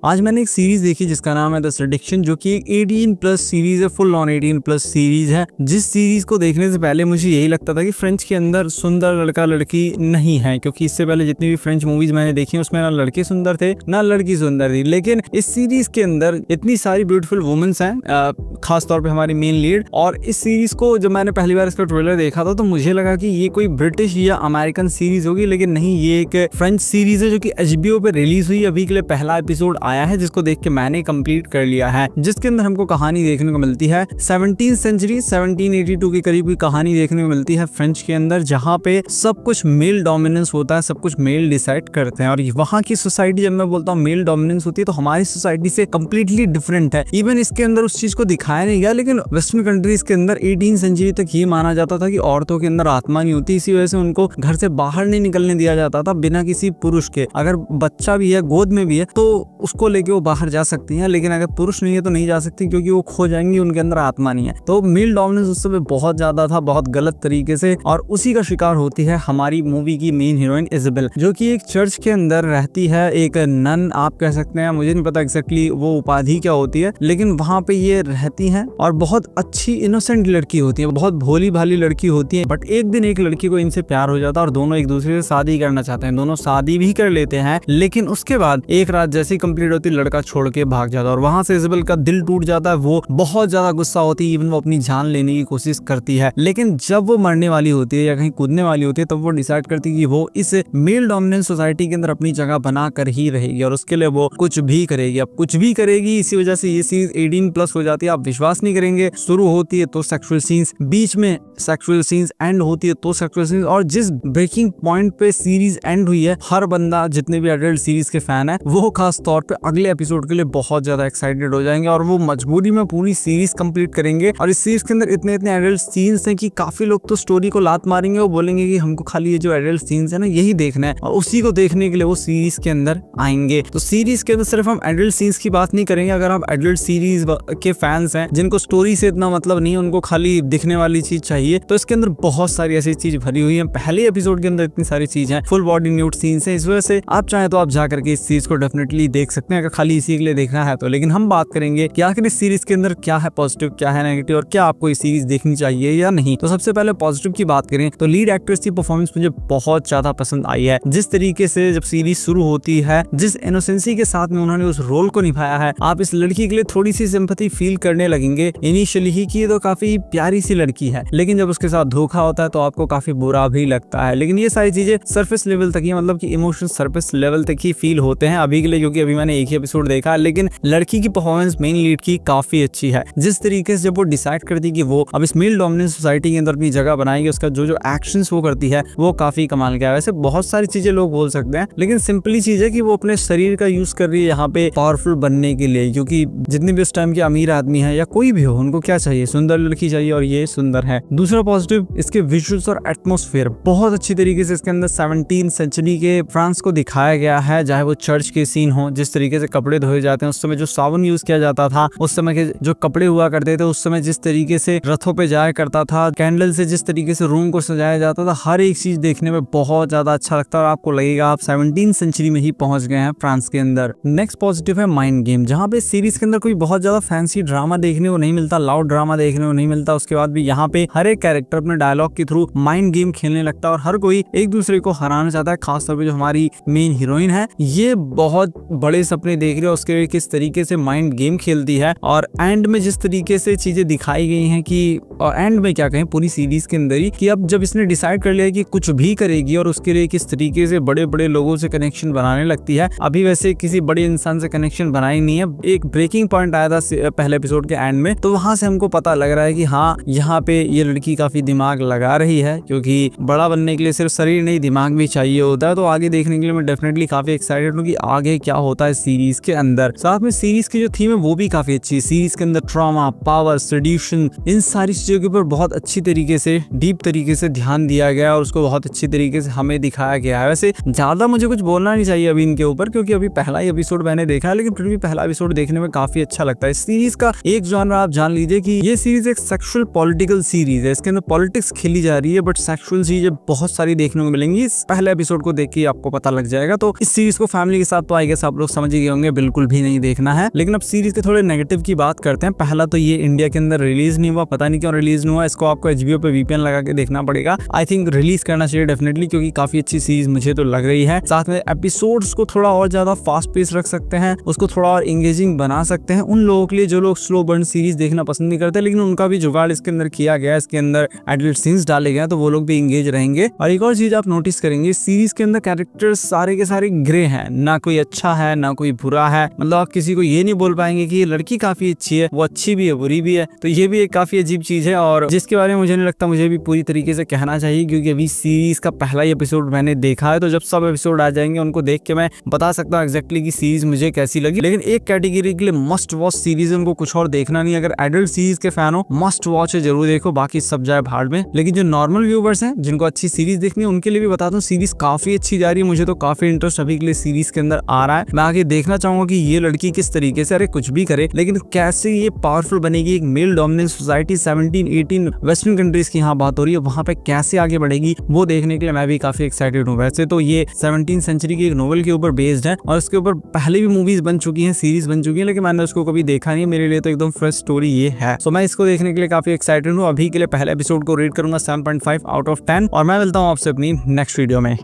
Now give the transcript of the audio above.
आज मैंने एक सीरीज देखी जिसका नाम है द सेडक्शन, जो कि एक 18+ सीरीज है, फुल ऑन 18+ सीरीज है। जिस सीरीज को देखने से पहले मुझे यही लगता था कि फ्रेंच के अंदर सुंदर लड़का लड़की नहीं है, क्योंकि इससे पहले जितनी भी फ्रेंच मूवीज मैंने देखी उसमें ना लड़के सुंदर थे ना लड़की सुंदर थी। लेकिन इस सीरीज के अंदर इतनी सारी ब्यूटीफुल वुमेन्स हैं, खास तौर पे हमारी मेन लीड। और इस सीरीज को जब मैंने पहली बार इसका ट्रेलर देखा था तो मुझे लगा कि ये कोई ब्रिटिश या अमेरिकन सीरीज होगी, लेकिन नहीं, ये एक फ्रेंच सीरीज है जो कि HBO पे रिलीज हुई। अभी के लिए पहला एपिसोड आया है जिसको देख के मैंने कंप्लीट कर लिया है, जिसके अंदर हमको कहानी देखने को मिलती है 17th सेंचुरी 1782 के करीब की कहानी देखने को मिलती है फ्रेंच के अंदर, जहाँ पे सब कुछ मेल डोमिनेंस होता है, सब कुछ मेल डिसाइड करते हैं। और वहाँ की सोसाइटी, जब मैं बोलता हूँ मेल डोमिनेंस होती है, तो हमारी सोसाइटी से कम्प्लीटली डिफरेंट है। इवन इसके अंदर उस चीज को दिखाया नहीं गया, लेकिन वेस्टर्न कंट्रीज के अंदर 18th सेंचुरी तक ये माना जाता था कि औरतों के अंदर आत्मा नहीं होती, इसी वजह से उनको घर से बाहर नहीं निकलने दिया जाता था बिना किसी पुरुष के। अगर बच्चा भी है, गोद में भी है, तो उसको लेके वो बाहर जा सकती हैं, लेकिन अगर पुरुष नहीं है तो नहीं जा सकती, क्योंकि वो खो जाएंगी, उनके अंदर आत्मा नहीं है। तो मेल डोमिनेंस उस समय बहुत ज्यादा था, बहुत गलत तरीके से, और उसी का शिकार होती है हमारी मूवी की मेन हीरोइन इजाबेल, जो कि एक चर्च के अंदर रहती है, एक नन आप कह सकते हैं, मुझे नहीं पता एक्जैक्टली वो उपाधि क्या होती है, लेकिन वहां पे ये रहती हैं और बहुत अच्छी इनोसेंट लड़की होती है, बहुत भोली भाली लड़की होती है। बट एक दिन एक लड़की को इनसे प्यार हो जाता है और दोनों एक दूसरे से शादी करना चाहते हैं, दोनों शादी भी कर लेते हैं। लेकिन उसके बाद एक रात जैसी कंप्लीट होती, लड़का छोड़ के भाग जाता है और वहां से इजाबेल का दिल टूट जाता है। वो बहुत ज्यादा गुस्सा होती है, इवन वो अपनी जान लेने की कोशिश करती है। लेकिन जब वो मरने वाली होती है या कहीं कूदने वाली होती है, तब वो डिसाइड करती है कि वो इस मेल डोमिनेंट सोसाइटी के अंदर अपनी जगह बना कर ही रहेगी और उसके लिए वो कुछ भी करेगी। अब कुछ भी करेगी, इसी वजह से ये सीरीज 18+ हो जाती है। आप विश्वास नहीं करेंगे, शुरू होती है तो सेक्सुअल सीन्स, बीच में सेक्सुअल सीन्स, एंड होती है तो सेक्सुअल सीन्स, और जिस ब्रेकिंग पॉइंट पे सीरीज एंड हुई है, हर बंदा, जितने भी एडल्ट सीरीज के फैन है, वो खास तौर पे अगले एपिसोड के लिए बहुत ज्यादा एक्साइटेड हो जाएंगे और वो मजबूरी में पूरी सीरीज कंप्लीट करेंगे। और इस सीरीज के अंदर इतने इतने एडल्ट सीन्स हैं कि काफी लोग तो स्टोरी को लात मारेंगे, वो बोलेंगे कि हमको खाली ये जो एडल्ट सीन्स है ना, यही देखना है, और उसी को देखने के लिए वो सीरीज के अंदर आएंगे। तो सीरीज के अंदर सिर्फ हम एडल्ट सीन्स की बात नहीं करेंगे। अगर आप एडल्ट सीरीज के फैंस हैं जिनको स्टोरी से इतना मतलब नहीं, उनको खाली दिखने वाली चीज चाहिए, तो इसके अंदर बहुत सारी ऐसी चीज भरी हुई है। पहले एपिसोड के अंदर इतनी सारी चीज है, फुल बॉडी न्यूड सीन्स है, इस वजह से आप चाहे तो आप जा करके इस चीज को डेफिनेटली देख सकते हैं, अगर खाली इसी के लिए देखना है तो। लेकिन हम बात करेंगे कि आखिर इस सीरीज के अंदर क्या है पॉजिटिव, क्या है नेगेटिव, और क्या आपको इस सीरीज देखनी चाहिए या नहीं। तो सबसे पहले पॉजिटिव की बात करें तो लीड एक्ट्रेस की परफॉर्मेंस मुझे बहुत ज्यादा पसंद आई है। जिस तरीके से जब सीरीज शुरू होती है, जिस इनोसेंसी के साथ में उन्होंने उस रोल को निभाया है, आप इस लड़की के लिए थोड़ी सी सिंपैथी फील करने लगेंगे इनिशियली ही कि ये तो काफी प्यारी सी लड़की है, लेकिन जब उसके साथ धोखा होता है तो आपको काफी बुरा भी लगता है। लेकिन ये सारी चीजें सरफेस लेवल तक ही, मतलब कि इमोशन सरफेस लेवल तक ही फील होते हैं अभी के लिए, क्योंकि अभी मैंने एक ही एपिसोड देखा। लेकिन लड़की की परफॉर्मेंस मेन लीड की काफी अच्छी है। जिस तरीके से जब वो डिसाइड करती है कि वो अब इस मेल डोमिनेंट सोसाइटी के अंदर अपनी जगह बनाएगी, उसका जो जो एक्शंस वो करती है वो काफी कमाल का है। वैसे बहुत सारी चीजें लोग बोल सकते हैं, लेकिन सिंपली चीज है कि वो अपने शरीर का यूज कर रही है यहाँ पे पावरफुल बनने के लिए, क्योंकि जितने भी उस टाइम के अमीर आदमी है या कोई भी हो, उनको क्या चाहिए, सुंदर लड़की चाहिए, और ये सुंदर है। दूसरा पॉजिटिव, इसके विजुअल्स और एटमॉस्फेयर बहुत अच्छी तरीके से इसके अंदर 17th सेंचुरी के फ्रांस को दिखाया गया है। चाहे वो चर्च के सीन हो, जिस तरीके से कपड़े धोए जाते हैं, उस समय जो साबुन यूज किया जाता था, उस समय के जो कपड़े हुआ करते थे, उस समय जिस तरीके से रथों पे जाया करता था, कैंडल से जिस तरीके से रूम को सजाया जाता था, हर एक चीज देखने में बहुत ज्यादा अच्छा लगता है और आपको लगेगा आप 17th सेंचुरी में ही पहुंच गए हैं फ्रांस के अंदर। नेक्स्ट पॉजिटिव है माइंड गेम, जहाँ पे सीरीज के अंदर कोई बहुत ज्यादा फैंसी ड्रामा देखने को नहीं मिलता, लाउड ड्रामा देखने को नहीं मिलता। उसके बाद भी यहाँ पे हर एक कैरेक्टर अपने डायलॉग के थ्रू माइंड गेम खेलने लगता है और हर कोई एक दूसरे को हराना चाहता है। खासतौर पे जो हमारी मेन हीरोइन है, ये बहुत बड़े सपने देख रही है, उसके किस तरीके से माइंड गेम खेलती है, और एंड में जिस तरीके से चीजें दिखाई गई हैं कि, और एंड में क्या कहें पूरी सीरीज के अंदर ही, कि अब जब इसने डिसाइड कर लिया कि कुछ भी करेगी और उसके लिए किस तरीके से बड़े बड़े लोगों से कनेक्शन बनाने लगती है। अभी वैसे किसी बड़े इंसान से कनेक्शन बनाई नहीं है, एक ब्रेकिंग पॉइंट आया था पहले एपिसोड के एंड में, तो वहां से हमको पता लग रहा है कि हाँ, यहाँ पे ये लड़की काफी दिमाग लगा रही है, क्योंकि बड़ा बनने के लिए सिर्फ शरीर नहीं, दिमाग भी चाहिए होता है। तो आगे देखने के लिए मैं डेफिनेटली काफी एक्साइटेड हूँ कि आगे क्या होता है सीरीज के अंदर। साथ में सीरीज की जो थीम है वो भी काफी अच्छी है। सीरीज के अंदर ट्रॉमा, पावर, सेड्यूशन, इन सारी चीजों के ऊपर बहुत अच्छी तरीके से, डीप तरीके से ध्यान दिया गया और उसको बहुत अच्छी तरीके से हमें दिखाया गया है। वैसे ज्यादा मुझे कुछ बोलना नहीं चाहिए अभी इनके ऊपर, क्योंकि अभी पहला ही एपिसोड मैंने देखा है, लेकिन फिर भी पहला एपिसोड देखने में काफी अच्छा लगता है। इस सीरीज का एक जॉनर आप जान लीजिए कि ये सीरीज एक सेक्सुअल पॉलिटिकल सीरीज है। इसके अंदर पॉलिटिक्स खेली जा रही है, बट सेक्सुअल चीजें बहुत सारी देखने को मिलेंगी। इस पहले एपिसोड को देख के आपको पता लग जाएगा। तो इस सीरीज को फैमिली के साथ तो आई गेस आप लोग समझ ही गए होंगे बिल्कुल भी नहीं देखना है। लेकिन अब सीरीज के थोड़े नेगेटिव की बात करते हैं। पहला तो ये इंडिया के अंदर रिलीज नहीं हुआ, पता नहीं क्यों रिलीज नहीं हुआ। इसको आपको HBO पे VPN लगा के देखना पड़ेगा। आई थिंक रिलीज करना चाहिए डेफिनेटली, क्योंकि काफी अच्छी सीरीज मुझे तो लग रही है। साथ में एपिसोड्स को थोड़ा और ज्यादा फास्ट पेस रख सकते हैं, उसको थोड़ा और एंगेजिंग बना सकते हैं उन लोगों के लिए जो लोग स्लो बर्न सीरीज देखना पसंद नहीं करते। लेकिन उनका भी जुगाड़ इसके अंदर किया गया, इसके अंदर एडल्ट सीन्स डाले गए तो वो लोग भी एंगेज रहेंगे। और एक और चीज आप नोटिस करेंगे, सीरीज के अंदर कैरेक्टर्स सारे के सारे ग्रे हैं, ना कोई अच्छा है ना कोई बुरा है। मतलब आप किसी को ये नहीं बोल पाएंगे कि ये लड़की काफी अच्छी है, वो अच्छी भी है बुरी भी है। तो ये भी एक काफी अजीब चीज है और जिसके बारे में मुझे नहीं लगता मुझे भी पूरी तरीके से कहना चाहिए, क्योंकि अभी सीरीज का पहला ही एपिसोड मैंने देखा है। तो जब सब एपिसोड आ जाएंगे उनको देख के मैं बता सकता हूँ एक्जैक्टली कि सीरीज मुझे कैसी लगी। लेकिन एक कैटेगरी के लिए मस्ट वॉच सीरीज है, उनको कुछ और देखना नहीं। अगर एडल्ट सीरीज के फैन हो मस्ट वॉच है, जरूर देखो, बाकी सब जाए भाड़ में। लेकिन जो नॉर्मल व्यूवर्स हैं जिनको अच्छी सीरीज देखनी है उनके लिए भी बताता हूँ, सीरीज काफी अच्छी जा रही है। मुझे तो काफी इंटरेस्ट अभी के लिए सीरीज के अंदर आ रहा है। मैं आगे देखना चाहूंगा कि ये लड़की किस तरीके से, अरे कुछ भी करे लेकिन कैसे ये पावरफुल बनेगी। एक male dominant society 17-18 western countries की यहाँ बात हो रही है, वहां पे कैसे आगे बढ़ेगी वो देखने के लिए मैं भी काफी एक्साइटेड हूँ। वैसे तो ये 17वीं सेंचुरी की एक नोवेल के ऊपर बेस्ड है और उसके ऊपर पहले भी मूवीज बन चुकी हैं, सीरीज बन चुकी है, लेकिन मैंने उसको कभी देखा नहीं। मेरे लिए तो एकदम फ्रेश स्टोरी ये है। सो मैं इसको देखने के लिए काफी एक्साइटेड हूँ। अभी के लिए पहले एपिसोड को रेट करूंगा 7.5 आउट ऑफ 10 और मैं मिलता हूँ आपसे अपनी नेक्स्ट वीडियो में।